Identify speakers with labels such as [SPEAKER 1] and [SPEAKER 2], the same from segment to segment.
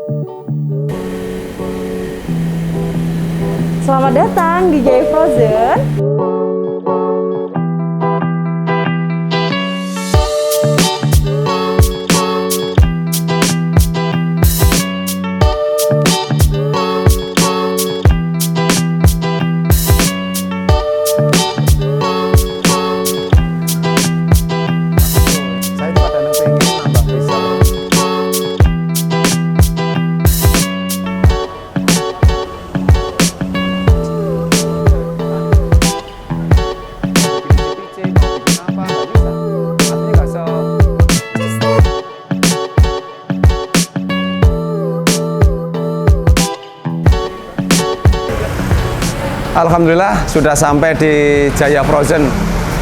[SPEAKER 1] Selamat datang di Jaya Frozen.
[SPEAKER 2] Alhamdulillah sudah sampai di Jaya Frozen,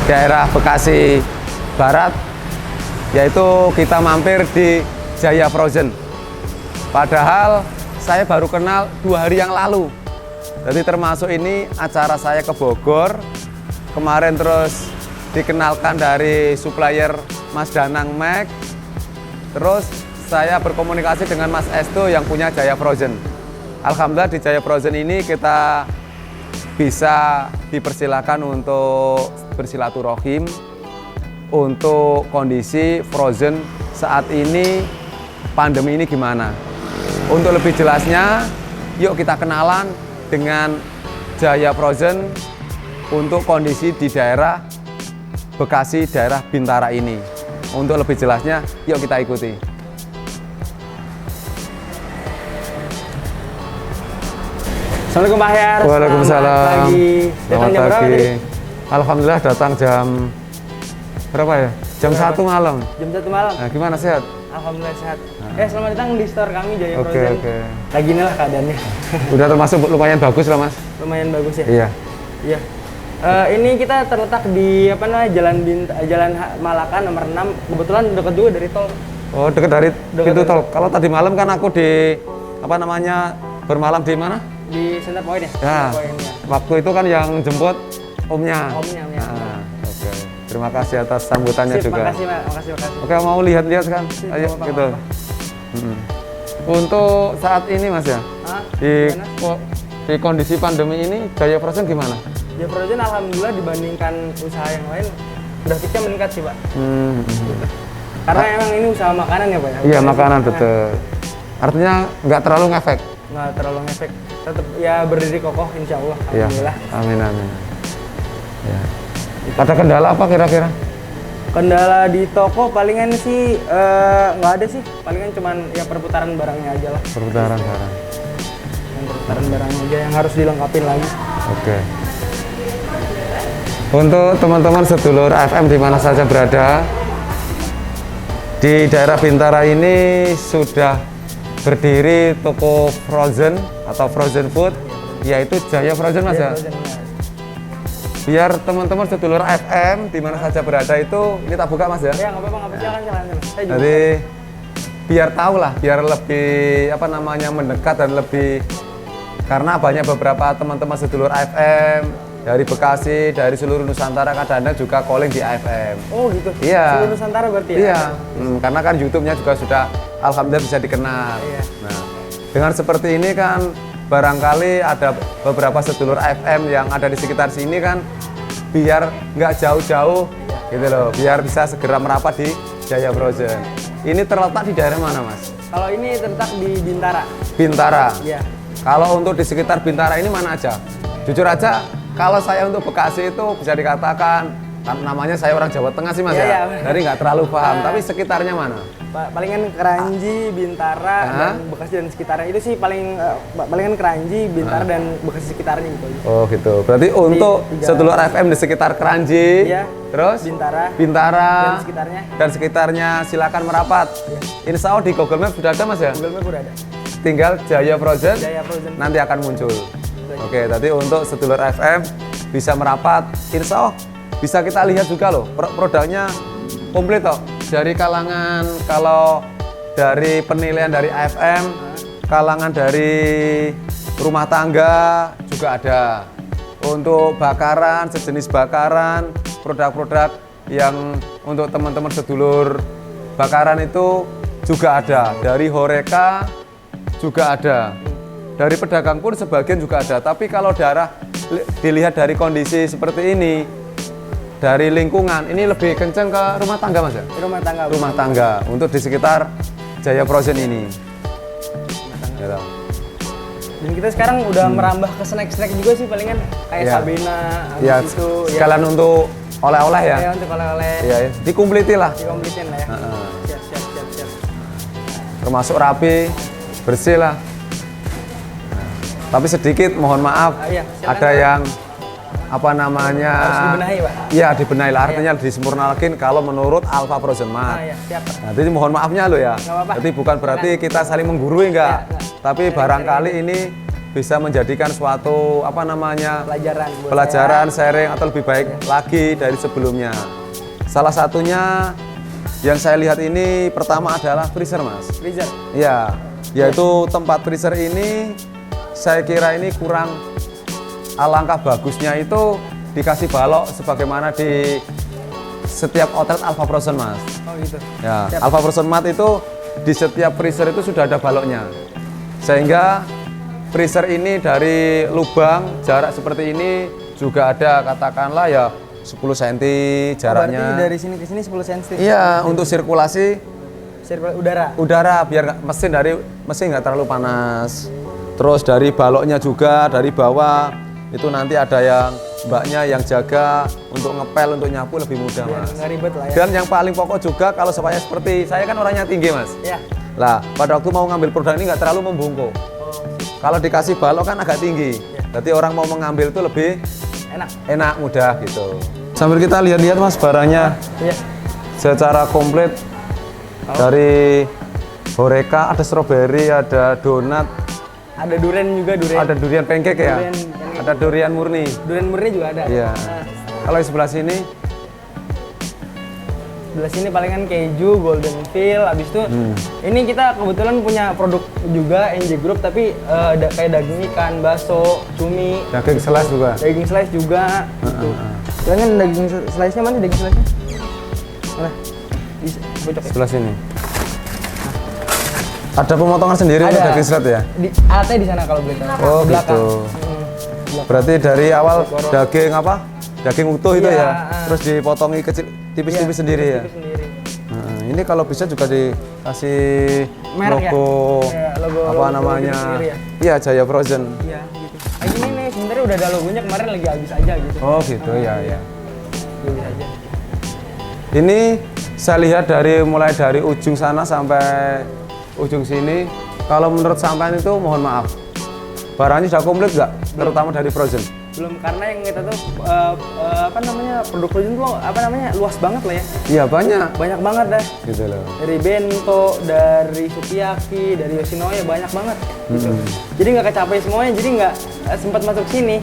[SPEAKER 2] daerah Bekasi Barat, yaitu kita mampir di Jaya Frozen. Padahal saya baru kenal 2 hari yang lalu. Jadi termasuk ini acara saya ke Bogor, kemarin terus dikenalkan dari supplier Mas Danang Mac, terus saya berkomunikasi dengan Mas Esto yang punya Jaya Frozen. Alhamdulillah di Jaya Frozen ini kita bisa dipersilakan untuk bersilaturahim untuk kondisi Frozen saat ini, pandemi ini gimana. Untuk lebih jelasnya, yuk kita kenalan dengan Jaya Frozen untuk kondisi di daerah Bekasi, daerah Bintara ini. Untuk lebih jelasnya, yuk kita ikuti.
[SPEAKER 3] Assalamualaikum Pak Hyar.
[SPEAKER 2] Waalaikumsalam.
[SPEAKER 3] Datang jam berapa tadi?
[SPEAKER 2] Alhamdulillah datang jam berapa ya? Jam 1 malam.
[SPEAKER 3] Jam 1 malam.
[SPEAKER 2] Nah, gimana, sehat?
[SPEAKER 3] Alhamdulillah sehat. Selamat datang di store kami Jaya
[SPEAKER 2] Oke,
[SPEAKER 3] Frozen.
[SPEAKER 2] oke.
[SPEAKER 3] Lagi inilah keadaannya.
[SPEAKER 2] Udah termasuk lumayan bagus lah, Mas.
[SPEAKER 3] Lumayan bagus ya.
[SPEAKER 2] Iya.
[SPEAKER 3] Iya. Ini kita terletak di Jalan Malaka nomor 6. Kebetulan dekat juga dari tol.
[SPEAKER 2] Oh, dekat dari pintu tol. Kalau tadi malam kan aku di bermalam di mana?
[SPEAKER 3] Di Center Point ya?
[SPEAKER 2] Ya,
[SPEAKER 3] Center Point, ya.
[SPEAKER 2] waktu itu kan yang jemput omnya.
[SPEAKER 3] Omnya.
[SPEAKER 2] Oke. Terima kasih atas sambutannya
[SPEAKER 3] Sip,
[SPEAKER 2] juga.
[SPEAKER 3] makasih Pak, makasih.
[SPEAKER 2] Oke, mau lihat-lihat kan?
[SPEAKER 3] Sip,
[SPEAKER 2] Ayo,
[SPEAKER 3] apa-apa,
[SPEAKER 2] gitu.
[SPEAKER 3] apa-apa.
[SPEAKER 2] Untuk saat ini, Mas ya,
[SPEAKER 3] Gimana?
[SPEAKER 2] di kondisi pandemi ini, Jaya Frozen gimana?
[SPEAKER 3] Jaya Frozen alhamdulillah dibandingkan usaha yang lain udah kita meningkat sih Pak. Karena emang ini usaha makanan ya Pak ya?
[SPEAKER 2] Iya, makanan betul. Artinya nggak terlalu ngefek?
[SPEAKER 3] Nggak terlalu ngefek, tetap ya berdiri kokoh insya Allah.
[SPEAKER 2] Iya,
[SPEAKER 3] Alhamdulillah.
[SPEAKER 2] amin. Ya. Ada kendala apa kira-kira?
[SPEAKER 3] Kendala di toko palingan sih nggak ada sih, palingan cuman ya perputaran barangnya aja lah.
[SPEAKER 2] Perputaran barang.
[SPEAKER 3] Yang perputaran barangnya aja yang harus dilengkapin lagi.
[SPEAKER 2] Oke. Untuk teman-teman sedulur AFM di mana saja berada, di daerah Bintara ini sudah berdiri toko Frozen atau Frozen Food, yaitu Jaya Frozen, Mas ya.
[SPEAKER 3] Frozen, ya.
[SPEAKER 2] Biar teman-teman sedulur AFM di mana saja berada itu, ini tak buka, Mas ya.
[SPEAKER 3] Ya nggak apa-apa, silakan. Saya juga.
[SPEAKER 2] Jadi biar tahu lah, biar lebih mendekat dan lebih, karena banyak beberapa teman-teman sedulur AFM dari Bekasi, dari seluruh Nusantara kadang-kadang juga calling di AFM.
[SPEAKER 3] Oh gitu.
[SPEAKER 2] Iya.
[SPEAKER 3] Seluruh Nusantara berarti ya.
[SPEAKER 2] Iya. Karena kan YouTube-nya juga sudah alhamdulillah bisa dikenal.
[SPEAKER 3] Iya.
[SPEAKER 2] Nah, dengan seperti ini kan barangkali ada beberapa sedulur AFM yang ada di sekitar sini kan, biar nggak jauh-jauh gitu loh, biar bisa segera merapat di Jaya Frozen. Ini terletak di daerah mana, Mas?
[SPEAKER 3] Kalau ini terletak di Bintara.
[SPEAKER 2] Bintara.
[SPEAKER 3] Iya.
[SPEAKER 2] Kalau untuk di sekitar Bintara ini mana aja? Jujur aja, kalau saya untuk Bekasi itu bisa dikatakan, kan namanya saya orang Jawa Tengah sih, Mas
[SPEAKER 3] Iya,
[SPEAKER 2] ya.
[SPEAKER 3] iya.
[SPEAKER 2] Jadi nggak terlalu paham, tapi sekitarnya mana?
[SPEAKER 3] Palingan Keranji, Bintara, dan Bekasi dan sekitarnya itu sih palingan Keranji, Bintara dan Bekasi sekitarnya gitu.
[SPEAKER 2] Oh gitu. Berarti untuk sedulur FM di sekitar Keranji,
[SPEAKER 3] Iya.
[SPEAKER 2] terus
[SPEAKER 3] Bintara
[SPEAKER 2] dan
[SPEAKER 3] dan
[SPEAKER 2] sekitarnya silakan merapat.
[SPEAKER 3] Iya.
[SPEAKER 2] Insya Allah di Google Maps sudah ada, Mas ya.
[SPEAKER 3] Google Map udah ada.
[SPEAKER 2] Tinggal Jaya Frozen,
[SPEAKER 3] Jaya Frozen.
[SPEAKER 2] nanti akan muncul. Oke, tadi untuk sedulur FM bisa merapat, insya Allah bisa kita lihat juga loh, produknya komplit toh. Dari kalangan, kalau dari penilaian dari AFM, kalangan dari rumah tangga juga ada. Untuk bakaran, sejenis bakaran, produk-produk yang untuk teman-teman sedulur bakaran itu juga ada. Dari Horeca juga ada. Dari pedagang pun sebagian juga ada. Tapi kalau dilihat dari kondisi seperti ini, dari lingkungan, ini lebih kenceng ke rumah tangga Mas ya?
[SPEAKER 3] Rumah tangga.
[SPEAKER 2] Rumah tangga untuk di sekitar Jaya Frozen ini. Gitu.
[SPEAKER 3] Dan kita sekarang udah merambah ke snack-snack juga sih palingan kayak
[SPEAKER 2] Iya.
[SPEAKER 3] Sabena,
[SPEAKER 2] Ya,
[SPEAKER 3] habis itu
[SPEAKER 2] sekalian untuk oleh-oleh ya.
[SPEAKER 3] ya untuk oleh-oleh
[SPEAKER 2] Iya, ya. Dikumpliti lah.
[SPEAKER 3] dikomplitin lah ya.
[SPEAKER 2] Heeh.
[SPEAKER 3] Siap.
[SPEAKER 2] Termasuk rapi, bersih lah. Tapi sedikit mohon maaf,
[SPEAKER 3] Iya, silakan,
[SPEAKER 2] ada
[SPEAKER 3] Pak.
[SPEAKER 2] yang apa namanya?
[SPEAKER 3] Harus dibenahi, Pak.
[SPEAKER 2] Iya, dibenahi lah. Artinya disempurnakan kalau menurut Alpha Frozen Mart.
[SPEAKER 3] Iya, siap. Pak.
[SPEAKER 2] Nah, jadi mohon maafnya lo ya.
[SPEAKER 3] Nggak apa-apa.
[SPEAKER 2] Jadi bukan berarti kita saling menggurui enggak.
[SPEAKER 3] Nggak.
[SPEAKER 2] Tapi barangkali ini bisa menjadikan suatu apa namanya?
[SPEAKER 3] Pelajaran buat
[SPEAKER 2] Pelajaran, sharing atau lebih baik lagi dari sebelumnya. Salah satunya yang saya lihat ini pertama adalah freezer, Mas.
[SPEAKER 3] freezer.
[SPEAKER 2] Ya, yaitu tempat freezer ini saya kira ini kurang, alangkah bagusnya itu dikasih balok sebagaimana di setiap outlet Alpha Frozen, Mas.
[SPEAKER 3] Oh gitu.
[SPEAKER 2] Ya,
[SPEAKER 3] Siap.
[SPEAKER 2] Alpha Frozen Mart itu di setiap freezer itu sudah ada baloknya. Sehingga freezer ini dari lubang jarak seperti ini juga ada katakanlah ya 10 cm jaraknya.
[SPEAKER 3] Berarti dari sini ke sini 10 cm.
[SPEAKER 2] Iya, untuk sirkulasi
[SPEAKER 3] Sirkulasi udara.
[SPEAKER 2] udara biar mesin nggak terlalu panas. Terus dari baloknya juga dari bawah itu nanti ada yang mbaknya yang jaga untuk ngepel, untuk nyapu lebih mudah,
[SPEAKER 3] Biar
[SPEAKER 2] Mas.
[SPEAKER 3] nggak ribet lah ya.
[SPEAKER 2] Dan yang paling pokok juga kalau supaya seperti saya kan orangnya tinggi, Mas.
[SPEAKER 3] Ya.
[SPEAKER 2] Lah pada waktu mau ngambil produk ini nggak terlalu membungkuk. Kalau dikasih balok kan agak tinggi. Jadi orang mau mengambil itu lebih
[SPEAKER 3] Enak.
[SPEAKER 2] enak, mudah gitu. Sambil kita lihat-lihat Mas barangnya
[SPEAKER 3] Iya.
[SPEAKER 2] secara komplit. Dari Horeca, ada strawberry, ada donat,
[SPEAKER 3] Ada durian juga, durian.
[SPEAKER 2] ada durian pancake ya,
[SPEAKER 3] Durian pancake.
[SPEAKER 2] ada durian murni.
[SPEAKER 3] Durian murni juga ada.
[SPEAKER 2] Iya.
[SPEAKER 3] Nah,
[SPEAKER 2] Kalau di sebelah sini,
[SPEAKER 3] sebelah sini palingan keju, golden veal, abis itu ini kita kebetulan punya produk juga NJ Group tapi kayak daging ikan, bakso, cumi,
[SPEAKER 2] daging selas juga.
[SPEAKER 3] daging slice juga gitu. Jangan daging slice-nya mana daging slice-nya? Mana? Di pojok ya?
[SPEAKER 2] Sebelah sini. Ada pemotongan sendiri untuk
[SPEAKER 3] Ada.
[SPEAKER 2] daging selat ya?
[SPEAKER 3] Di alatnya di sana kalau boleh tahu.
[SPEAKER 2] Oh
[SPEAKER 3] Di belakang.
[SPEAKER 2] gitu.
[SPEAKER 3] Belakang.
[SPEAKER 2] Berarti dari awal daging apa? Daging utuh itu
[SPEAKER 3] Iya,
[SPEAKER 2] ya? Terus dipotongi kecil, tipis-tipis
[SPEAKER 3] Iya,
[SPEAKER 2] sendiri ya?
[SPEAKER 3] tipis sendiri.
[SPEAKER 2] Nah, ini kalau bisa juga dikasih
[SPEAKER 3] Merek ya?
[SPEAKER 2] logo,
[SPEAKER 3] Iya, logo-
[SPEAKER 2] apa
[SPEAKER 3] logo
[SPEAKER 2] namanya?
[SPEAKER 3] gitu sendiri ya?
[SPEAKER 2] Iya, Jaya Frozen.
[SPEAKER 3] Iya gitu. Kayak gini nih sebenarnya udah ada logonya kemarin lagi habis aja gitu.
[SPEAKER 2] Oh gitu ya, ya.
[SPEAKER 3] Habis aja.
[SPEAKER 2] Ini saya lihat mulai dari ujung sana sampai ujung sini. Kalau menurut sampean itu mohon maaf, barangnya sudah komplit nggak? Terutama dari Frozen.
[SPEAKER 3] Belum, karena yang kita tuh apa namanya produk Frozen tuh apa namanya luas banget lah ya.
[SPEAKER 2] Iya banyak.
[SPEAKER 3] Banyak banget dah.
[SPEAKER 2] Gitu loh.
[SPEAKER 3] Dari bento, dari sukiyaki, dari yoshinoya banyak banget. Gitu. Jadi nggak kecapai semuanya, jadi nggak sempat masuk sini.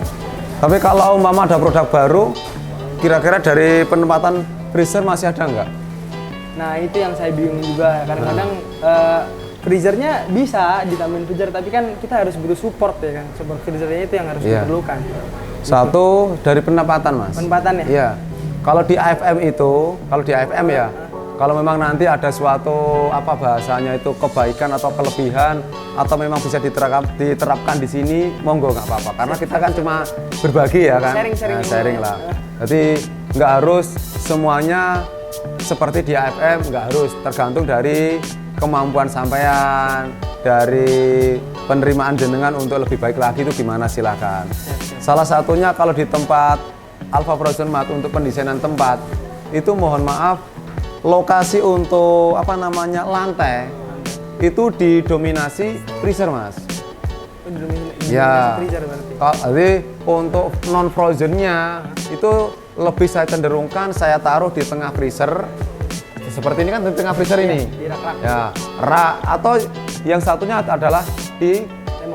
[SPEAKER 2] Tapi kalau umpama ada produk baru, kira-kira dari penempatan freezer masih ada nggak?
[SPEAKER 3] Nah itu yang saya bingung juga. Kadang-kadang freezernya bisa ditambahin freezer, tapi kan kita harus butuh support ya kan. Support freezernya itu yang harus
[SPEAKER 2] Iya.
[SPEAKER 3] diperlukan.
[SPEAKER 2] Satu dari penempatan, Mas.
[SPEAKER 3] Penempatannya?
[SPEAKER 2] Iya. Kalau di AFM itu, kalau di AFM ya, kalau memang nanti ada suatu apa bahasanya itu kebaikan atau kelebihan atau memang bisa diterapkan di sini, monggo nggak apa-apa. Karena kita kan cuma berbagi ya kan.
[SPEAKER 3] Sharing-sharing
[SPEAKER 2] Nah, sharing
[SPEAKER 3] ilmu.
[SPEAKER 2] lah. Jadi nggak harus semuanya seperti di AFM, nggak harus, tergantung dari kemampuan sampean, dari penerimaan jenengan untuk lebih baik lagi itu gimana silahkan. Salah satunya kalau di tempat Alpha Frozen Mart untuk pendesainan tempat itu mohon maaf lokasi untuk apa namanya lantai itu didominasi freezer, Mas. Ya.
[SPEAKER 3] Freezer berarti.
[SPEAKER 2] Jadi untuk non frozennya itu lebih saya cenderungkan saya taruh di tengah freezer. Seperti ini kan di tengah freezer ini.
[SPEAKER 3] Di rak-rak.
[SPEAKER 2] Ya, rak atau yang satunya adalah di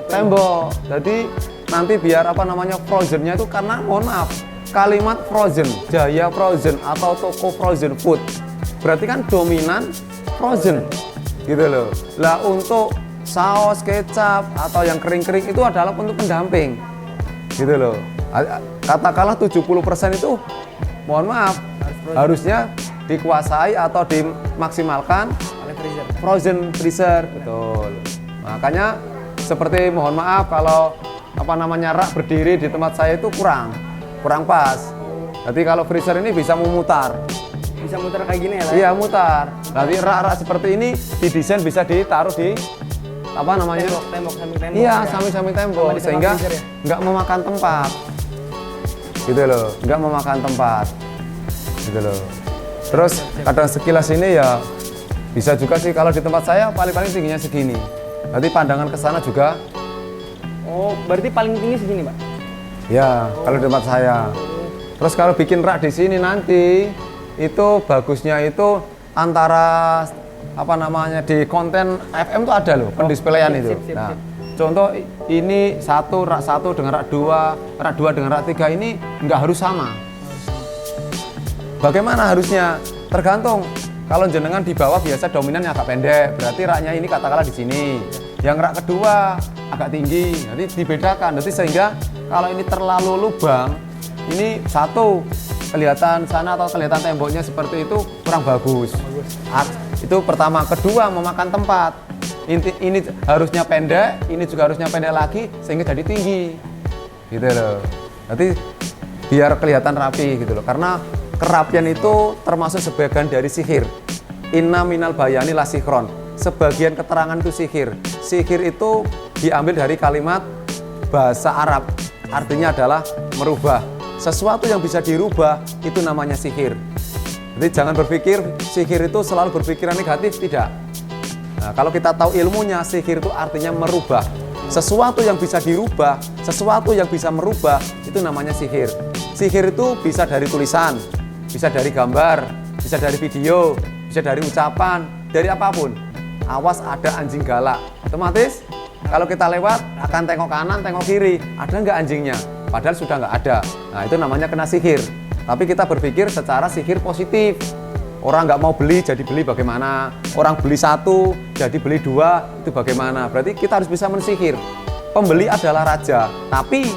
[SPEAKER 2] tembok. Jadi nanti biar apa namanya frozennya itu karena mohon maaf kalimat frozen, Jaya Frozen atau toko frozen food berarti kan dominan frozen gitu loh. Lah untuk saus, kecap atau yang kering-kering itu adalah untuk pendamping gitu loh. Katakanlah 70% itu mohon maaf harusnya dikuasai atau dimaksimalkan
[SPEAKER 3] Oleh freezer.
[SPEAKER 2] frozen freezer, betul. Makanya seperti mohon maaf kalau apa namanya rak berdiri di tempat saya itu kurang pas. Jadi kalau freezer ini bisa memutar.
[SPEAKER 3] Bisa muter kayak gini ya?
[SPEAKER 2] Iya mutar. Nanti rak-rak seperti ini didesain bisa ditaruh di apa namanya?
[SPEAKER 3] Tembok samping tembok.
[SPEAKER 2] Iya,
[SPEAKER 3] ya?
[SPEAKER 2] samping tembok
[SPEAKER 3] Sama di
[SPEAKER 2] sehingga
[SPEAKER 3] freezer ya?
[SPEAKER 2] nggak memakan tempat. Gitu loh, nggak memakan tempat. Gitu loh. Terus kadang sekilas ini ya bisa juga sih kalau di tempat saya paling-paling tingginya segini. Nanti pandangan ke sana juga.
[SPEAKER 3] Oh, berarti paling tinggi segini, Pak?
[SPEAKER 2] Ya, kalau di tempat saya. Terus kalau bikin rak di sini nanti itu bagusnya itu antara apa namanya di konten FM tuh ada loh pendisplayan itu.
[SPEAKER 3] sip.
[SPEAKER 2] Nah, contoh ini rak satu dengan rak dua dengan rak tiga ini nggak harus sama. Bagaimana harusnya? Tergantung. Kalau jenengan di bawah biasa dominannya agak pendek, berarti raknya ini katakanlah di sini. Yang rak kedua agak tinggi, nanti dibedakan. Nanti sehingga kalau ini terlalu lubang, ini satu kelihatan sana atau kelihatan temboknya seperti itu kurang bagus. Itu pertama. Kedua memakan tempat. Ini harusnya pendek, ini juga harusnya pendek lagi sehingga jadi tinggi. Gitu loh. Nanti biar kelihatan rapi gitu loh. Karena kerapian itu termasuk sebagian dari sihir. Inna minal bayani la sihron. Sebagian keterangan itu sihir. Sihir itu diambil dari kalimat bahasa Arab. Artinya adalah merubah. Sesuatu yang bisa dirubah itu namanya sihir. Jadi jangan berpikir sihir itu selalu berpikiran negatif, tidak. Nah, kalau kita tahu ilmunya, sihir itu artinya merubah. Sesuatu yang bisa dirubah, sesuatu yang bisa merubah, itu namanya sihir. Sihir itu bisa dari tulisan, bisa dari gambar, bisa dari video, bisa dari ucapan, dari apapun. Awas ada anjing galak, otomatis kalau kita lewat akan tengok kanan, tengok kiri, ada nggak anjingnya? Padahal sudah nggak ada. Nah itu namanya kena sihir. Tapi kita berpikir secara sihir positif. Orang nggak mau beli jadi beli bagaimana? Orang beli satu jadi beli dua itu bagaimana? Berarti kita harus bisa mensihir. Pembeli adalah raja, tapi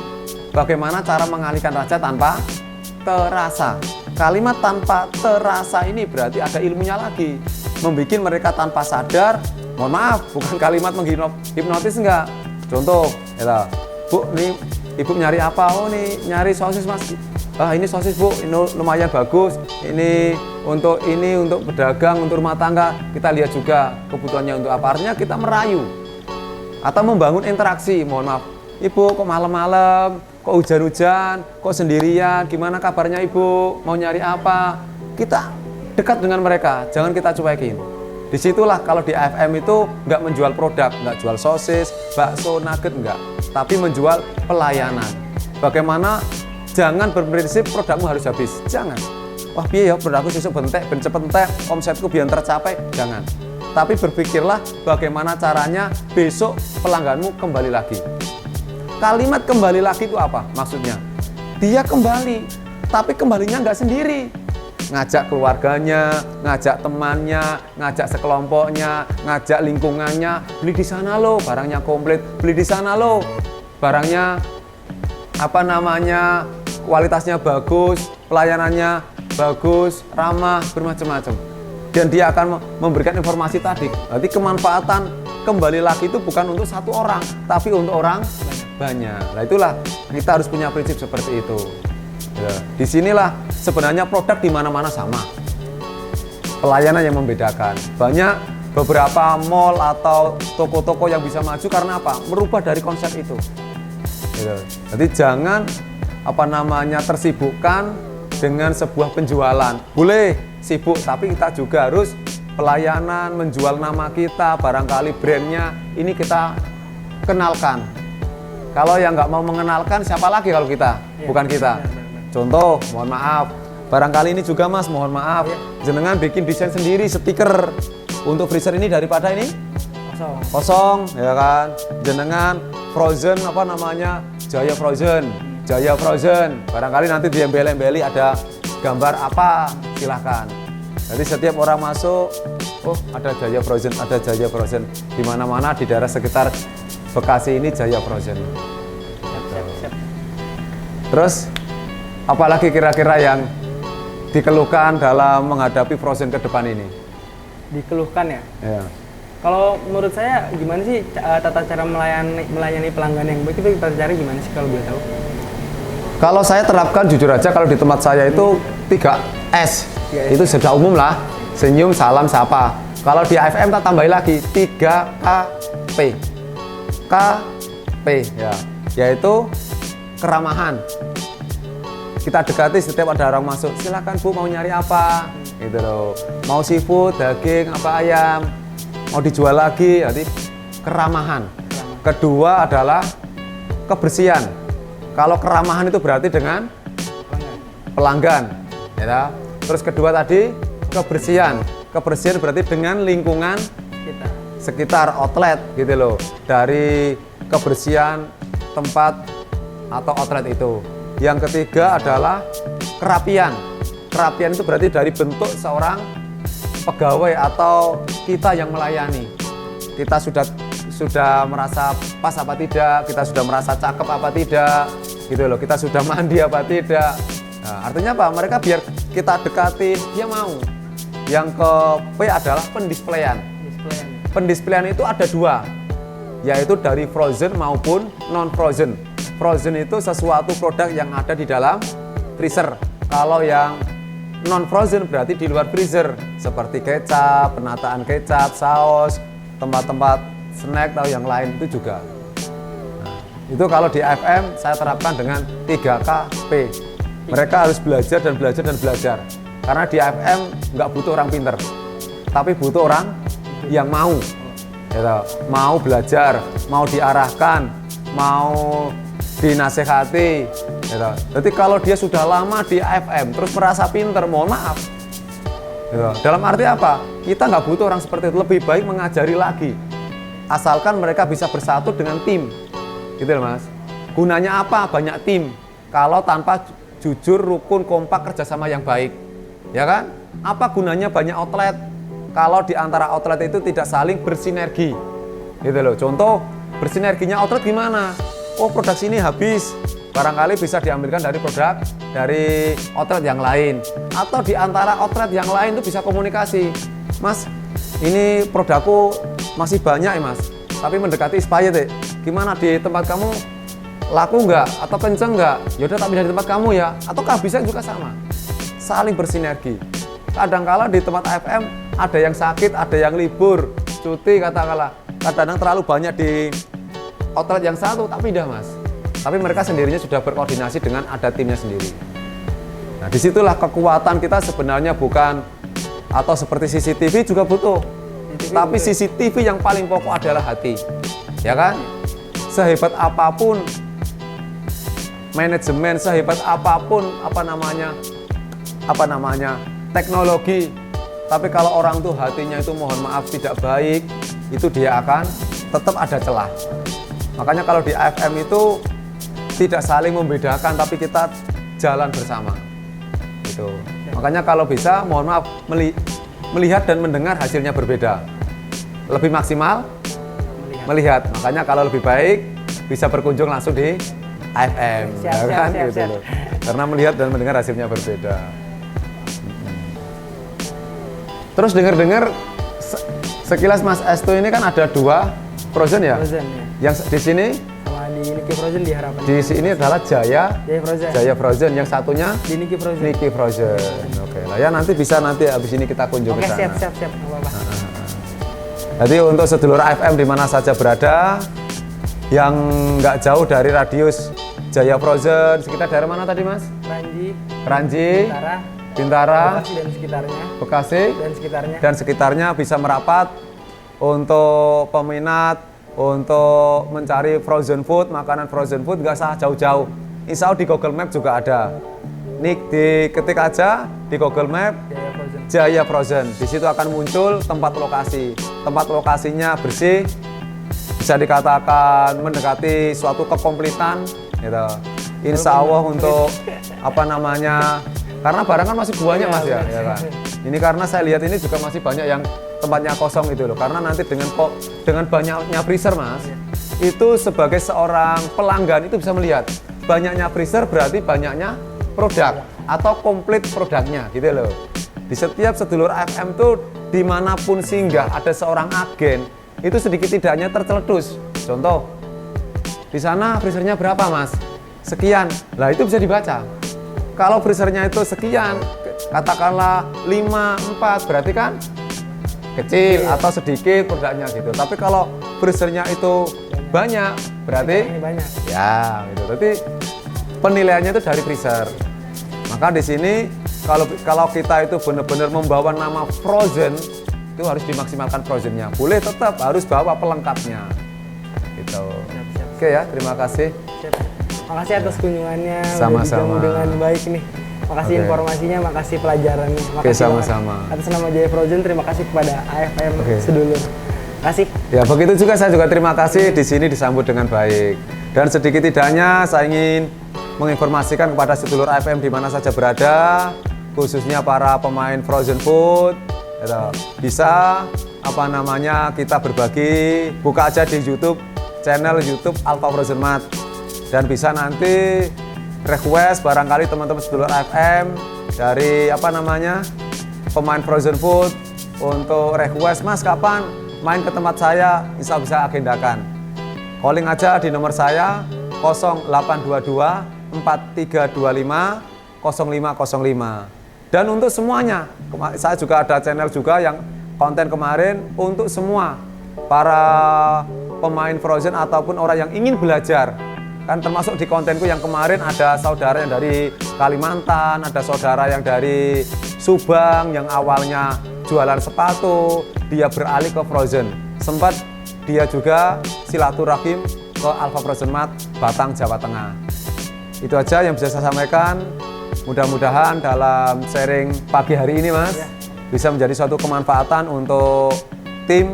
[SPEAKER 2] bagaimana cara mengalihkan raja tanpa terasa? Kalimat tanpa terasa ini berarti ada ilmunya lagi. Membuat mereka tanpa sadar, mohon maaf, bukan kalimat menghipnotis enggak. Contoh, ya, Bu, nih Ibu nyari apa? Oh, nih nyari sosis Mas. Ah, ini sosis Bu, ini lumayan bagus. Ini untuk pedagang, untuk rumah tangga. Kita lihat juga kebutuhannya untuk apa. Artinya kita merayu atau membangun interaksi. Mohon maaf, Ibu kok malam-malam, kok hujan-hujan, kok sendirian, gimana kabarnya Ibu? Mau nyari apa? Kita dekat dengan mereka, jangan kita cuekin. Disitulah kalau di AFM itu nggak menjual produk, nggak jual sosis, bakso, nugget, nggak. Tapi menjual pelayanan. Bagaimana jangan berprinsip produkmu harus habis, jangan. Wah piye ya produkku sesuk bentek, ben cepet entek, omsetku biar tercapai, jangan. Tapi berpikirlah bagaimana caranya besok pelangganmu kembali lagi. Kalimat kembali lagi itu apa maksudnya? Dia kembali, tapi kembalinya nggak sendiri. Ngajak keluarganya, ngajak temannya, ngajak sekelompoknya, ngajak lingkungannya, beli di sana loh, barangnya komplit, beli di sana loh, barangnya apa namanya, kualitasnya bagus, pelayanannya bagus, ramah, bermacam-macam. Dan dia akan memberikan informasi tadi. Berarti kemanfaatan kembali lagi itu bukan untuk satu orang, tapi untuk orang banyak. Nah itulah kita harus punya prinsip seperti itu. Ya, disinilah sebenarnya produk di mana-mana sama. Pelayanan yang membedakan. Banyak beberapa mall atau toko-toko yang bisa maju karena apa? Merubah dari konsep itu. Gitu. Jadi jangan tersibukkan dengan sebuah penjualan. Boleh sibuk, tapi kita juga harus pelayanan, menjual nama kita, barangkali brandnya ini kita kenalkan. Kalau yang nggak mau mengenalkan siapa lagi kalau kita? Bukan kita. Contoh, mohon maaf, barangkali ini juga Mas, mohon maaf, jenengan bikin desain sendiri stiker untuk freezer ini daripada ini kosong, ya kan? Jenengan frozen Jaya Frozen. Barangkali nanti diembel-embeli ada gambar apa, silahkan. Jadi setiap orang masuk, oh ada Jaya Frozen. Di mana-mana di daerah sekitar Bekasi ini Jaya Frozen.
[SPEAKER 3] Siap.
[SPEAKER 2] Terus apalagi kira-kira yang dikeluhkan dalam menghadapi Frozen ke depan ini?
[SPEAKER 3] Dikeluhkan ya?
[SPEAKER 2] Ya.
[SPEAKER 3] Kalau menurut saya gimana sih tata cara melayani pelanggan yang baik itu tata cara gimana sih kalau boleh tahu?
[SPEAKER 2] Kalau saya terapkan jujur aja kalau di tempat saya itu 3S. Itu sudah umum lah. Senyum, salam, sapa. Kalau di AFM tak tambahin lagi 3KP. KP ya. Yaitu keramahan. Kita dekati setiap ada orang masuk. Silakan Bu, mau nyari apa? Gitu loh. Mau seafood, daging, apa ayam? Mau dijual lagi, jadi keramahan. Kedua adalah kebersihan. Kalau keramahan itu berarti dengan pelanggan, ya. Terus kedua tadi kebersihan. Kebersihan berarti dengan lingkungan sekitar outlet, gitu loh. Dari kebersihan tempat atau outlet itu. Yang ketiga adalah kerapian. Kerapian itu berarti dari bentuk seorang pegawai atau kita yang melayani. Kita sudah merasa pas apa tidak, kita sudah merasa cakep apa tidak, gitu loh. Kita sudah mandi apa tidak. Nah, artinya apa? Mereka biar kita dekati, dia mau. Yang ke P adalah pendisplayan. Pendisplayan itu ada dua, yaitu dari frozen maupun non frozen. Frozen itu sesuatu produk yang ada di dalam freezer. Kalau yang non frozen berarti di luar freezer, seperti kecap, penataan kecap, saus, tempat-tempat snack atau yang lain itu juga. Nah, itu kalau di AFM saya terapkan dengan 3KP. Mereka harus belajar dan belajar dan belajar. Karena di AFM nggak butuh orang pinter, tapi butuh orang yang mau, gitu. Mau belajar, mau diarahkan, mau dinasehati. Gitu. Jadi kalau dia sudah lama di AFM terus merasa pinter, mohon maaf. Gitu. Dalam arti apa? Kita nggak butuh orang seperti itu. Lebih baik mengajari lagi. Asalkan mereka bisa bersatu dengan tim, gitu loh Mas. Gunanya apa? Banyak tim. Kalau tanpa jujur, rukun, kompak, kerjasama yang baik, ya kan? Apa gunanya banyak outlet? Kalau di antara outlet itu tidak saling bersinergi, gitu loh. Contoh bersinerginya outlet gimana? Oh, produk sini habis, barangkali bisa diambilkan dari produk dari outlet yang lain, atau di antara outlet yang lain itu bisa komunikasi. Mas, ini produkku masih banyak ya Mas, tapi mendekati expired deh. Gimana di tempat kamu laku nggak atau kenceng nggak? Yaudah tak pindah di tempat kamu ya, atau kehabisan juga sama. Saling bersinergi. Kadang-kala di tempat AFM ada yang sakit, ada yang libur, cuti katakanlah. Kadang-kadang terlalu banyak di outlet yang satu, tak pindah Mas. Tapi mereka sendirinya sudah berkoordinasi dengan ada timnya sendiri. Nah, disitulah kekuatan kita sebenarnya bukan, atau seperti CCTV juga butuh. Tapi CCTV yang paling pokok adalah hati, ya kan? Sehebat apapun manajemen, sehebat apapun apa namanya teknologi, tapi kalau orang tuh hatinya itu mohon maaf tidak baik, itu dia akan tetap ada celah. Makanya kalau di AFM itu tidak saling membedakan, tapi kita jalan bersama. Gitu. Makanya kalau bisa mohon maaf melihat dan mendengar hasilnya berbeda. Lebih maksimal melihat. Makanya kalau lebih baik bisa berkunjung langsung di AFM, siap. Loh. Karena melihat dan mendengar hasilnya berbeda. Terus dengar sekilas Mas Estu ini kan ada dua frozen ya?
[SPEAKER 3] Frozen ya.
[SPEAKER 2] Yang di sini
[SPEAKER 3] sama di Niki Frozen di Harapan.
[SPEAKER 2] Di sini adalah Jaya Frozen. Yang satunya
[SPEAKER 3] di Niki Frozen.
[SPEAKER 2] Niki Frozen. Oke lah ya, nanti bisa habis ini kita kunjung ke sana.
[SPEAKER 3] Oke, siap. Enggak apa-apa.
[SPEAKER 2] Jadi untuk sedulur AFM di mana saja berada, yang nggak jauh dari radius Jaya Frozen, sekitar daerah mana tadi Mas? Keranji, Bintara, Bekasi dan sekitarnya bisa merapat untuk peminat, untuk mencari frozen food, makanan frozen food nggak usah jauh-jauh. Insya Allah di Google Map juga ada. Diketik aja di Google Map Jaya Frozen. Di situ akan muncul tempat lokasi. Tempat lokasinya bersih, bisa dikatakan mendekati suatu kekompletan, gitu. Insya Allah untuk karena barang kan masih banyak Mas ya kan. Ini karena saya lihat ini juga masih banyak yang tempatnya kosong itu loh. Karena nanti dengan banyaknya freezer Mas, itu sebagai seorang pelanggan itu bisa melihat banyaknya freezer berarti banyaknya produk atau komplit produknya gitu loh. Di setiap sedulur AFM tuh dimanapun singgah ada seorang agen, itu sedikit tidaknya terceledus. Contoh, di sana freezernya berapa mas? Sekian. Lah itu bisa dibaca. Kalau freezernya itu sekian, katakanlah 5, 4, berarti kan kecil atau sedikit produknya gitu. Tapi kalau freezernya itu banyak, berarti
[SPEAKER 3] Ini banyak.
[SPEAKER 2] ya gitu. Berarti penilaiannya itu dari freezer. Maka di sini kalau kita itu benar-benar membawa nama frozen, itu harus dimaksimalkan frozennya. Boleh tetap harus bawa pelengkapnya. Gitu.
[SPEAKER 3] Siap.
[SPEAKER 2] Oke ya, terima kasih.
[SPEAKER 3] Siap. Makasih atas kunjungannya, udah
[SPEAKER 2] Sama-sama.
[SPEAKER 3] dijamu dengan baik nih. Makasih
[SPEAKER 2] Oke.
[SPEAKER 3] informasinya, makasih pelajarannya.
[SPEAKER 2] Oke,
[SPEAKER 3] Makasih banget.
[SPEAKER 2] sama-sama.
[SPEAKER 3] Atas nama Jaya Frozen, terima kasih kepada AFM
[SPEAKER 2] Oke.
[SPEAKER 3] Sedulur. Kasih.
[SPEAKER 2] Ya begitu juga saya juga terima kasih di sini disambut dengan baik. Dan sedikit tidaknya saya ingin menginformasikan kepada sedulur AFM di mana saja berada, khususnya para pemain frozen food, gitu. Bisa kita berbagi, buka aja di YouTube, channel YouTube Alpha Frozen Mart, dan bisa nanti request barangkali teman-teman sedulur AFM dari pemain frozen food untuk request, mas kapan main ke tempat saya, bisa agendakan. Calling aja di nomor saya 0822 4325 0505. Dan untuk semuanya, saya juga ada channel juga yang konten kemarin untuk semua para pemain frozen ataupun orang yang ingin belajar. Kan termasuk di kontenku yang kemarin ada saudara yang dari Kalimantan, ada saudara yang dari Subang yang awalnya jualan sepatu, dia beralih ke frozen. Sempat dia juga silaturahim ke Alpha Frozen Mart Batang, Jawa Tengah. Itu aja yang bisa saya sampaikan. Mudah-mudahan dalam sharing pagi hari ini mas bisa menjadi suatu kemanfaatan untuk tim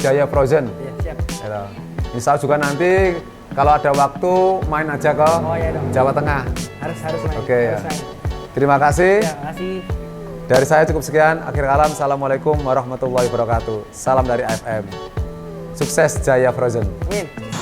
[SPEAKER 2] Jaya Frozen.
[SPEAKER 3] Ya, siap.
[SPEAKER 2] Gitu. Insya Allah juga nanti kalau ada waktu main aja ke
[SPEAKER 3] iya dong.
[SPEAKER 2] Jawa Tengah.
[SPEAKER 3] Harus main.
[SPEAKER 2] Oke ya.
[SPEAKER 3] Harus main.
[SPEAKER 2] Terima kasih.
[SPEAKER 3] Ya, makasih.
[SPEAKER 2] Dari saya cukup sekian. Akhir kalam. Assalamualaikum warahmatullahi wabarakatuh. Salam dari AFM. Sukses Jaya Frozen.
[SPEAKER 3] Amin.